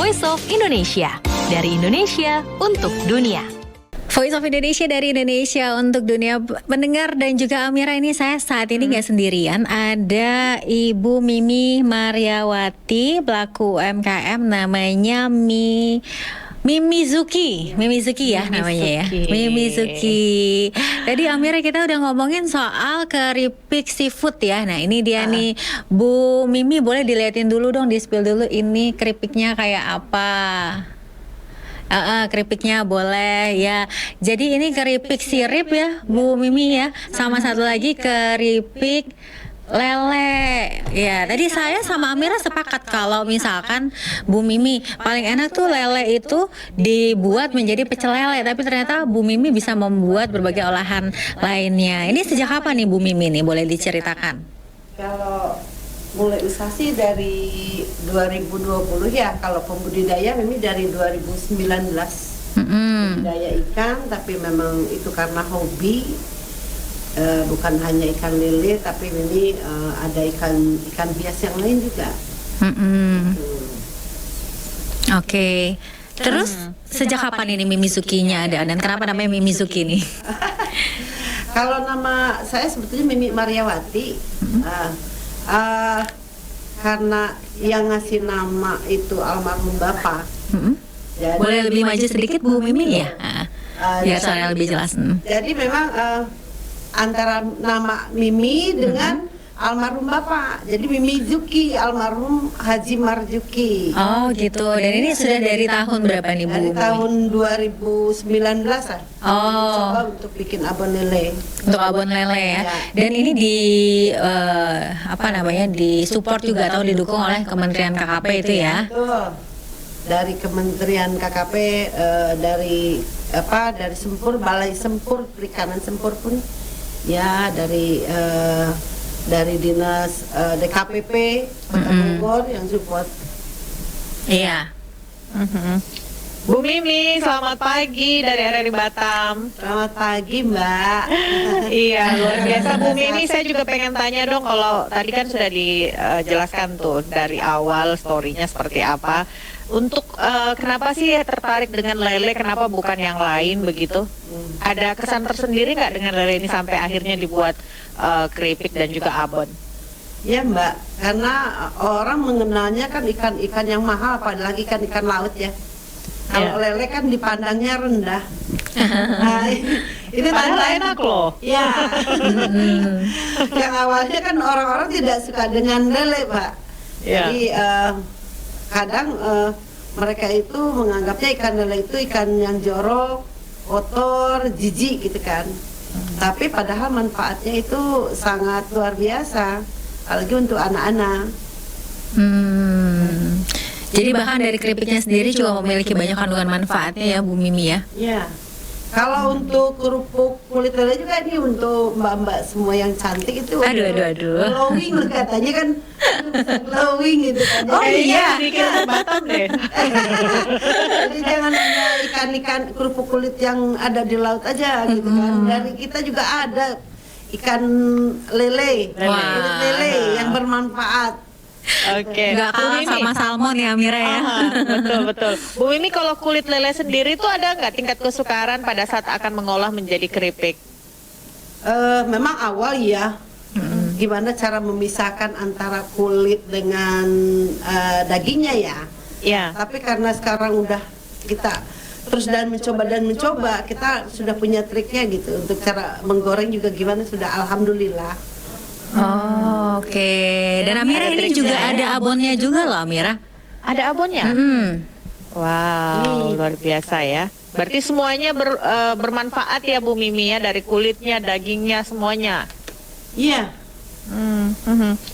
Voice of Indonesia. Dari Indonesia untuk dunia. Voice of Indonesia dari Indonesia untuk dunia. Pendengar dan juga Amira, ini saya saat ini nggak sendirian. Ada Ibu Mimi Mariawati, pelaku UMKM, namanya Mimizuki ya namanya ya. Mimizuki. Tadi Amira kita udah ngomongin soal keripik seafood ya. Nah ini dia nih Bu Mimi, boleh dilihatin dulu dong, di-spill dulu ini keripiknya kayak apa. Keripiknya boleh ya. Jadi ini keripik sirip ya Bu Mimi ya. Sama satu lagi keripik lele. Ya, tadi saya sama Amira sepakat kalau misalkan Bu Mimi paling enak tuh lele itu dibuat menjadi pecel lele, tapi ternyata Bu Mimi bisa membuat berbagai olahan lainnya. Ini sejak kapan nih Bu Mimi nih? Boleh diceritakan? Kalau mulai usaha sih dari 2020 ya. Kalau pembudidaya Mimi dari 2019. Budidaya ikan, tapi memang itu karena hobi. Bukan hanya ikan lele, tapi ini ada ikan bias yang lain juga. Oke. Terus sejak kapan ini Mimizuki-nya ada, dan kenapa namanya Mimizuki nih? Kalau nama saya sebetulnya Mimi Mariawati, karena yang ngasih nama itu almarhum bapak. Jadi, boleh lebih maju sedikit Bu Mimi ya? Biar soalnya lebih jelas. Jadi memang antara nama Mimi dengan almarhum bapak, jadi Mimizuki almarhum Haji Marzuki. Oh gitu. Dan ini sudah dari tahun berapa nih Bu? Dari tahun 2019 lah. Coba untuk bikin abon lele. Untuk abon lele ya. Dan ini disupport juga atau didukung oleh Kementerian KKP itu ya? Betul. Dari Kementerian KKP, dari Sempur, Balai Sempur, Perikanan Sempur pun. Ya, dari dinas DKPP Kota Bogor yang support. Iya. Bu Mimi, selamat pagi dari RRI Batam. Selamat pagi Mbak. Iya, luar biasa Bu Mimi. Saya juga pengen tanya dong, kalau tadi kan sudah dijelaskan tuh dari awal story-nya seperti apa. Untuk kenapa sih tertarik dengan lele, kenapa bukan yang lain begitu? Ada kesan tersendiri nggak dengan lele ini sampai akhirnya dibuat keripik dan juga abon? Ya Mbak, karena orang mengenalnya kan ikan-ikan yang mahal, apalagi ikan-ikan laut ya. Kalau lele kan dipandangnya rendah. Nah, ini padahal enak loh. Ya. Yang awalnya kan orang-orang tidak suka dengan lele, Pak. Jadi kadang mereka itu menganggapnya ikan lele itu ikan yang jorok, kotor, jijik gitu kan. Tapi padahal manfaatnya itu sangat luar biasa, apalagi untuk anak-anak. Jadi bahkan dari keripiknya sendiri juga memiliki banyak kandungan manfaatnya ya Bu Mimi ya? Iya. Kalau untuk kerupuk kulit lele juga ini untuk mbak-mbak semua yang cantik itu. Aduh. Glowing katanya kan, bisa glowing gitu kan. Oh iya, bikin Batam deh. Jadi jangan hanya ikan-ikan kerupuk kulit yang ada di laut aja gitu kan. Dari kita juga ada ikan lele, kulit lele yang bermanfaat. Oke. Nggak kalah sama salmon ya Amira ya? Betul. Bu Mimi, kalau kulit lele sendiri itu ada nggak tingkat kesukaran pada saat akan mengolah menjadi keripik? Memang awal ya. Gimana cara memisahkan antara kulit dengan dagingnya ya? Iya. Tapi karena sekarang udah kita terus mencoba, kita sudah punya triknya gitu. Untuk cara menggoreng juga gimana sudah, alhamdulillah. Oke. Dan Amira, ini juga ada abonnya juga loh Amira. Ada abonnya? Wow, luar biasa ya. Berarti semuanya bermanfaat ya Bu Mimi ya, dari kulitnya, dagingnya, semuanya. Iya.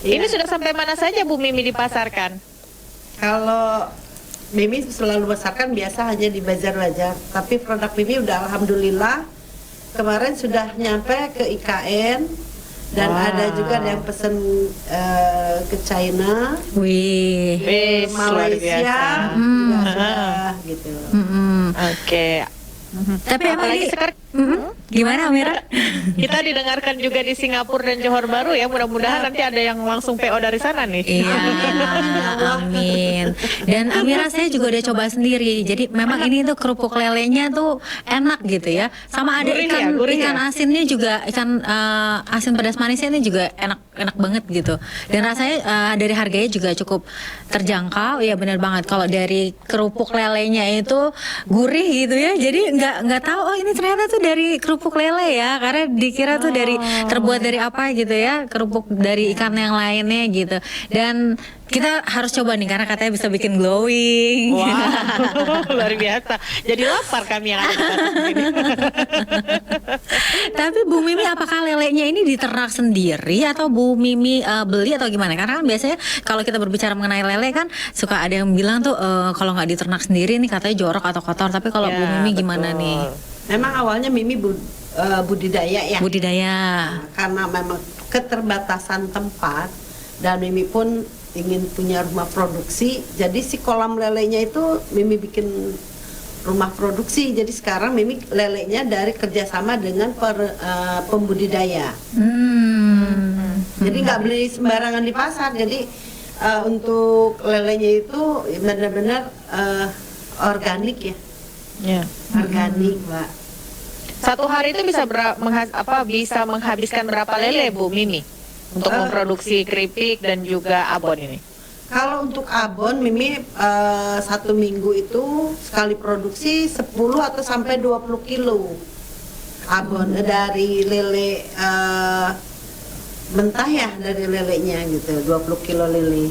Ini sudah sampai mana saja Bu Mimi dipasarkan? Kalau Mimi selalu pasarkan biasa hanya di bazar-bazar, tapi produk Mimi udah alhamdulillah kemarin sudah nyampe ke IKN. Dan ada juga yang pesen ke China, Malaysia, juga sudah gitu. Oke. Tapi apalagi sekarang Gimana Amira? Kita didengarkan juga di Singapura dan Johor Baru ya. Mudah-mudahan nanti ada yang langsung PO dari sana nih. Iya, amin. Dan Amira saya juga udah coba sendiri. Jadi memang ini tuh kerupuk lelenya tuh enak gitu ya. Sama ada Gurih ya, gurih ikan ya? asinnya juga, ikan asin pedas manisnya ini juga enak banget gitu. Dan rasanya dari harganya juga cukup terjangkau. Ya benar banget. Kalau dari kerupuk lelenya itu gurih gitu ya. Jadi nggak tahu oh ini ternyata tuh dari kerupuk lele ya. Karena dikira tuh dari terbuat dari apa gitu ya. Kerupuk dari ikan yang lainnya gitu. Dan kita harus coba nih karena katanya bisa bikin glowing. Wow, luar biasa. Jadi lapar kami yang ada di sini. Tapi Bu Mimi apakah lelenya ini diternak sendiri atau Bu Mimi beli atau gimana? Karena kan biasanya kalau kita berbicara mengenai lele kan suka ada yang bilang tuh kalau nggak diternak sendiri nih katanya jorok atau kotor. Tapi kalau Bu Ya, Mimi gimana betul. nih? Memang awalnya Mimi budidaya ya. Budidaya. Karena memang keterbatasan tempat dan Mimi pun ingin punya rumah produksi, jadi si kolam lelenya itu Mimi bikin rumah produksi. Jadi sekarang Mimi lelenya dari kerjasama dengan pembudidaya. Jadi nggak beli sembarangan di pasar. Jadi untuk lelenya itu benar-benar organik ya, Ya. organik, Mbak. Satu hari itu bisa bisa menghabiskan berapa lele Bu Mimi untuk memproduksi keripik dan juga abon ini? Kalau untuk abon, Mimi satu minggu itu sekali produksi 10 atau sampai 20 kilo abon dari lele mentah ya, dari lelenya gitu, 20 kilo lele.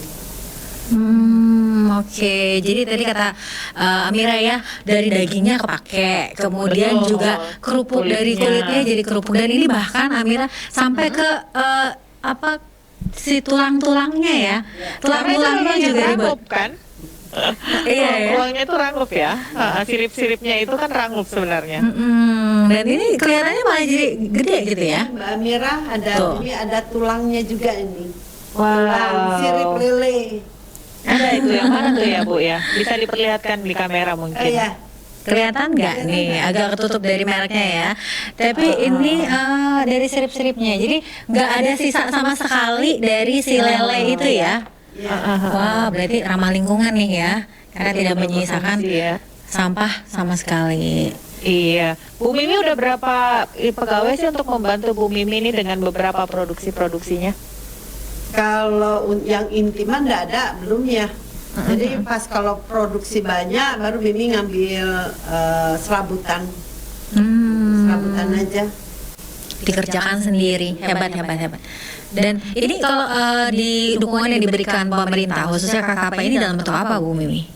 Oke. Jadi tadi kata Amira ya dari dagingnya kepake, kemudian juga kerupuk dari kulitnya jadi kerupuk dan ini bahkan Amira sampai ke apa si tulang-tulangnya ya, tulang-tulangnya juga ribet. rangup kan? Iya ya. Tulangnya itu rangup ya. Sirip-siripnya itu kan rangup sebenarnya. Dan ini kelihatannya malah jadi gede gitu ya. Mbak Amira Tuh. ini ada tulangnya juga ini. Wow. Tulang sirip lele. Ada itu yang mana tuh ya Bu ya? Bisa diperlihatkan di kamera mungkin. Iya. Kelihatan nggak nih? Agak ketutup dari mereknya ya. Tapi ini dari sirip-siripnya. Jadi nggak ada sisa sama sekali dari si lele itu ya. Wah, berarti ramah lingkungan nih ya. Karena tidak menyisakan Ya. sampah sama sekali. Iya. Bu Mimi udah berapa pegawai sih untuk membantu Bu Mimi ini dengan beberapa produksinya? Kalau yang intiman enggak ada, belum ya. Jadi pas kalau produksi banyak baru Mimi ngambil serabutan. Serabutan aja. Dikerjakan sendiri. Hebat. Dan ini kalau di dukungan yang diberikan pemerintah khususnya KKP ini dalam bentuk apa Bu Mimi?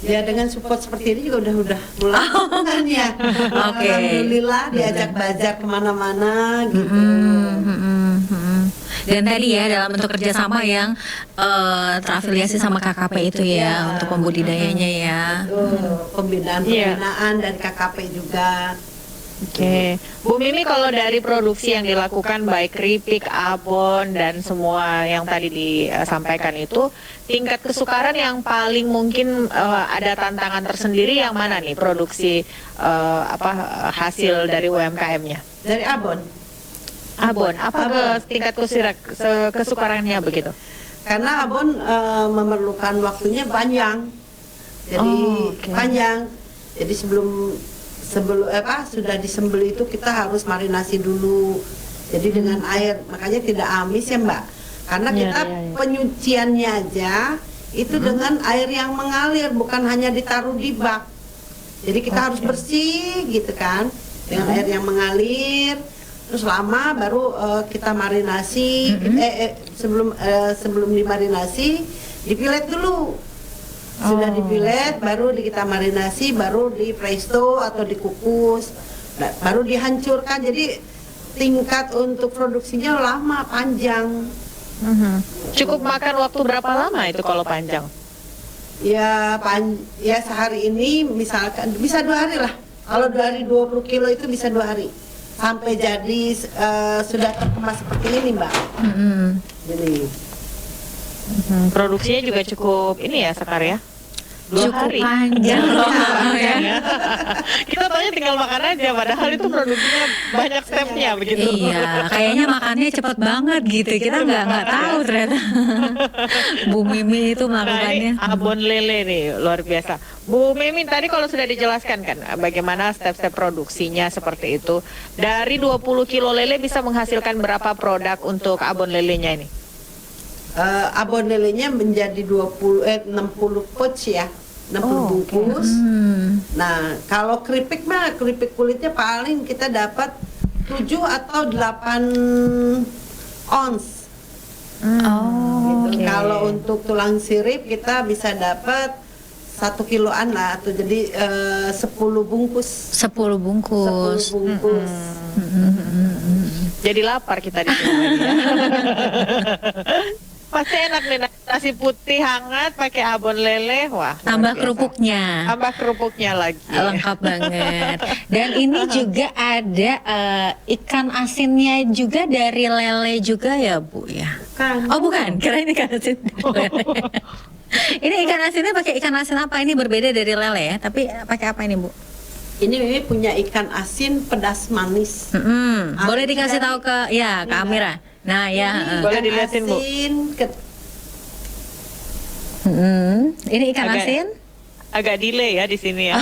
Ya dengan support seperti ini juga udah mulai ya. Oke. Alhamdulillah diajak belajar kemana-mana gitu. Dan tadi ya dalam bentuk kerjasama yang terafiliasi sama KKP itu ya untuk pembudidayanya ya. Pembinaan dari KKP juga. Oke. Bu Mimi kalau dari produksi yang dilakukan baik keripik, abon dan semua yang tadi disampaikan itu tingkat kesukaran yang paling mungkin ada tantangan tersendiri yang mana nih produksi hasil dari UMKM-nya? Dari abon. Abon, tingkat kesukarannya begitu? Karena abon memerlukan waktunya panjang. Jadi panjang. Jadi sebelum sudah disembelih itu kita harus marinasi dulu. Jadi dengan air, makanya tidak amis ya Mbak. Karena kita penyuciannya aja itu dengan air yang mengalir, bukan hanya ditaruh di bak. Jadi kita harus bersih gitu kan, dengan air yang mengalir. Terus lama baru kita marinasi. Sebelum dimarinasi dipilet dulu. Sudah dipilet baru kita marinasi, baru di presto atau dikukus, baru dihancurkan. Jadi tingkat untuk produksinya lama, panjang. Cukup makan waktu berapa lama itu kalau panjang? Ya sehari ini misalkan bisa 2 hari lah. Kalau dari 20 kilo itu bisa 2 hari sampai jadi sudah terkemas seperti ini Mbak. Jadi produksinya juga cukup ini ya Sekar ya? Cukup hari. panjang. Ya. Kita taunya tinggal makan aja, padahal itu produksinya banyak stepnya begitu. Iya, kayaknya makannya cepet banget gitu. Kita nggak tahu ternyata Bu Mimi itu Nah, ini melakukannya. abon lele nih, luar biasa. Bu Mimi, tadi kalau sudah dijelaskan kan bagaimana step-step produksinya seperti itu. Dari 20 kilo lele bisa menghasilkan berapa produk untuk abon lelenya ini? Abon lelenya menjadi 60 pouch ya, 60 bungkus. Nah, kalau keripik mah keripik kulitnya paling kita dapat 7 atau 8 ons. Gitu. Kalau untuk tulang sirip kita bisa dapat 1 kiloan lah, atau jadi 10 bungkus. 10 bungkus. 10 bungkus. Jadi lapar kita di sini. Ya. Pasti enak nih nasi putih hangat pakai abon lele, wah. Tambah luar biasa. kerupuknya. Tambah kerupuknya lagi. Lengkap banget. Dan ini juga ada ikan asinnya juga dari lele juga ya Bu ya? Kan. Oh bukan, kira ini ikan asin dari lele. Ini ikan asinnya pakai ikan asin apa? Ini berbeda dari lele ya, tapi pakai apa ini Bu? Ini Mimi punya ikan asin pedas manis. Boleh dikasih tahu ke ke Amira. Nah ya. Boleh dilihatin, Bu. Asin Ini ikan Agak- asin. Agak delay ya di sini ya.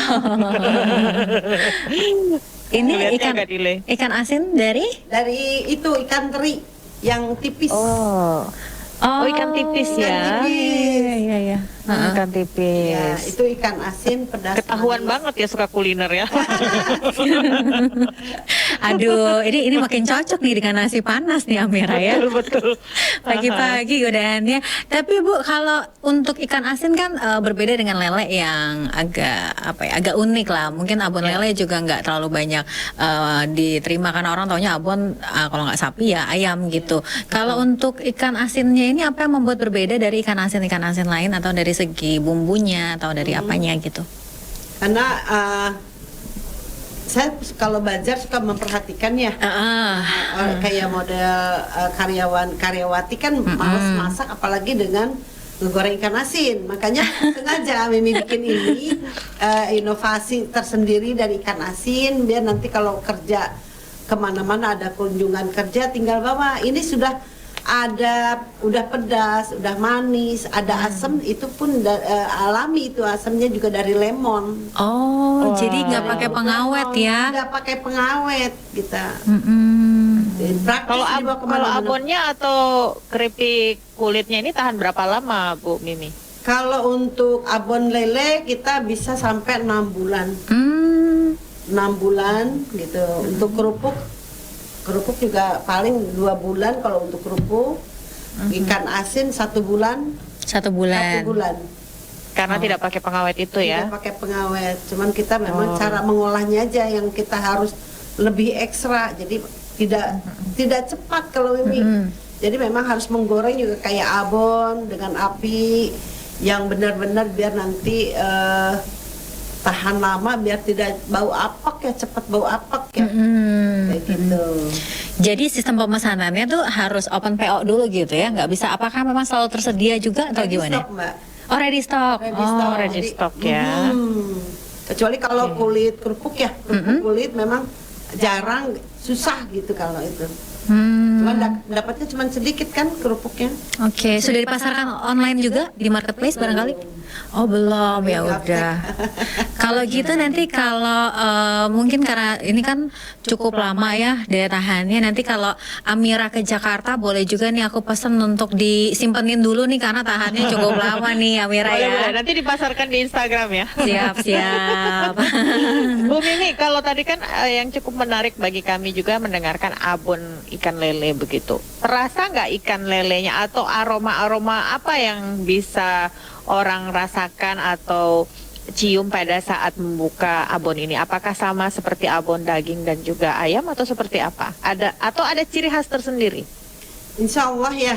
Ini Lihatnya agak delay. ikan asin dari? dari itu ikan teri yang tipis. Oh, ikan tipis ikan ya. tipis. Iya. Ikan Ya, tipis. itu ikan asin pedas Ketahuan manis. banget ya suka kuliner ya. Aduh, ini makin cocok nih dengan nasi panas nih Amira ya. Betul. Pagi-pagi godaannya. Tapi Bu, kalau untuk ikan asin kan berbeda dengan lele yang agak unik lah. Mungkin abon lele juga nggak terlalu banyak diterima, karena orang taunya abon kalau nggak sapi ya ayam gitu. Kalau untuk ikan asinnya ini apa yang membuat berbeda dari ikan asin lain, atau dari segi bumbunya atau dari apanya gitu? Karena saya kalau belajar suka memperhatikan ya. Kayak model karyawati kan males masak, apalagi dengan ngegoreng ikan asin. Makanya sengaja Mimi bikin ini inovasi tersendiri dari ikan asin, biar nanti kalau kerja kemana-mana ada kunjungan kerja tinggal bawa ini sudah udah pedas, udah manis, ada asam, itu pun alami, itu asamnya juga dari lemon. Oh, jadi nggak pakai pengawet ya? Nggak pakai pengawet kita. Praktis Kalau dibawa kalau kemana-mana. abonnya atau keripik kulitnya ini tahan berapa lama, Bu Mimi? Kalau untuk abon lele kita bisa sampai 6 bulan. 6 bulan gitu. Untuk kerupuk juga paling 2 bulan kalau untuk kerupuk. Ikan asin 1 bulan. 1 bulan. 1 bulan. Karena tidak pakai pengawet itu ya. Tidak pakai pengawet. Cuman kita memang cara mengolahnya aja yang kita harus lebih ekstra. Jadi tidak cepat kalau ini. Jadi memang harus menggoreng juga kayak abon dengan api yang benar-benar biar nanti tahan lama, biar tidak bau apak ya, cepat bau apak ya. Kayak gitu. Jadi sistem pemesanannya tuh harus open PO dulu gitu ya? Nggak bisa, apakah memang selalu tersedia juga atau Ready gimana? stock, Mbak. Oh, ready stock. Ready stock. Oh, ready Jadi, stock ya. Kecuali kalau kulit kerupuk ya, kerupuk kulit memang jarang, susah gitu kalau itu. Cuman dapatnya cuma sedikit kan kerupuknya. Oke, sudah dipasarkan online juga di marketplace barangkali? Oh belum, ya udah. Kalau gitu nanti kalau mungkin karena ini kan cukup lama ya daya tahannya. Nanti kalau Amira ke Jakarta boleh juga nih aku pesen untuk disimpenin dulu nih, karena tahannya cukup lama nih Amira Boleh, ya. boleh. Nanti dipasarkan di Instagram ya. Siap. Bu Mimi, kalau tadi kan yang cukup menarik bagi kami juga mendengarkan abon ikan lele begitu. Terasa nggak ikan lelenya atau aroma-aroma apa yang bisa orang rasakan atau cium pada saat membuka abon ini? Apakah sama seperti abon daging dan juga ayam atau seperti apa? Ada ciri khas tersendiri? Insya Allah ya,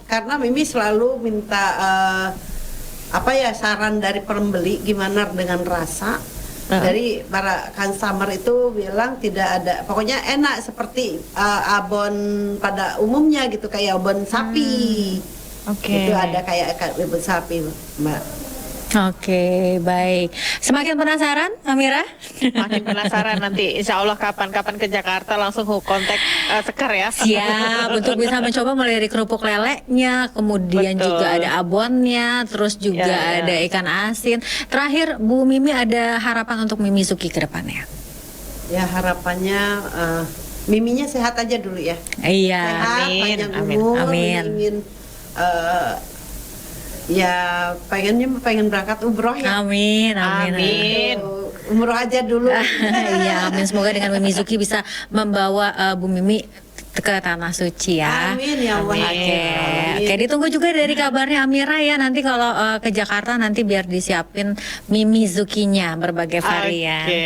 karena Mimi selalu minta saran dari pembeli gimana dengan rasa. Dari para customer itu bilang tidak ada, pokoknya enak seperti abon pada umumnya gitu, kayak abon sapi. Oke. Itu ada kayak abon sapi, Mbak. Oke, baik. Semakin penasaran, Amira? Makin penasaran nanti. Insya Allah kapan-kapan ke Jakarta langsung kontak Sekar ya. Siap, untuk bisa mencoba mulai dari kerupuk leleknya, kemudian Betul. juga ada abonnya, terus juga Ya, ya. ada ikan asin. Terakhir, Bu Mimi ada harapan untuk Mimizuki ke depannya? Ya harapannya Miminya sehat aja dulu ya. Iya. Sehat, Amin, panjang amin. umur, Amin. ingin ya pengen berangkat umroh ya. Amin, amin. Amin. Umroh aja dulu. Iya, amin. Semoga dengan Mimizuki bisa membawa Bu Mimi ke tanah suci ya. Amin ya Allah. Oke, Amin. oke, ditunggu juga dari kabarnya Amira ya. Nanti kalau ke Jakarta nanti biar disiapin Mimizukinya berbagai varian. Oke,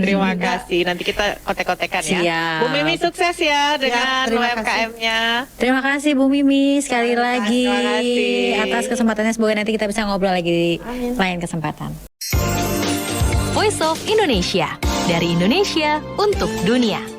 terima kasih. Nanti kita kontek-kontekan ya. Siap. Bu Mimi sukses ya dengan terima kasih. UMKM-nya. Terima kasih Bu Mimi sekali Terima lagi kasih. atas kesempatannya. Semoga nanti kita bisa ngobrol lagi di Amin. lain kesempatan. Voice of Indonesia, dari Indonesia untuk dunia.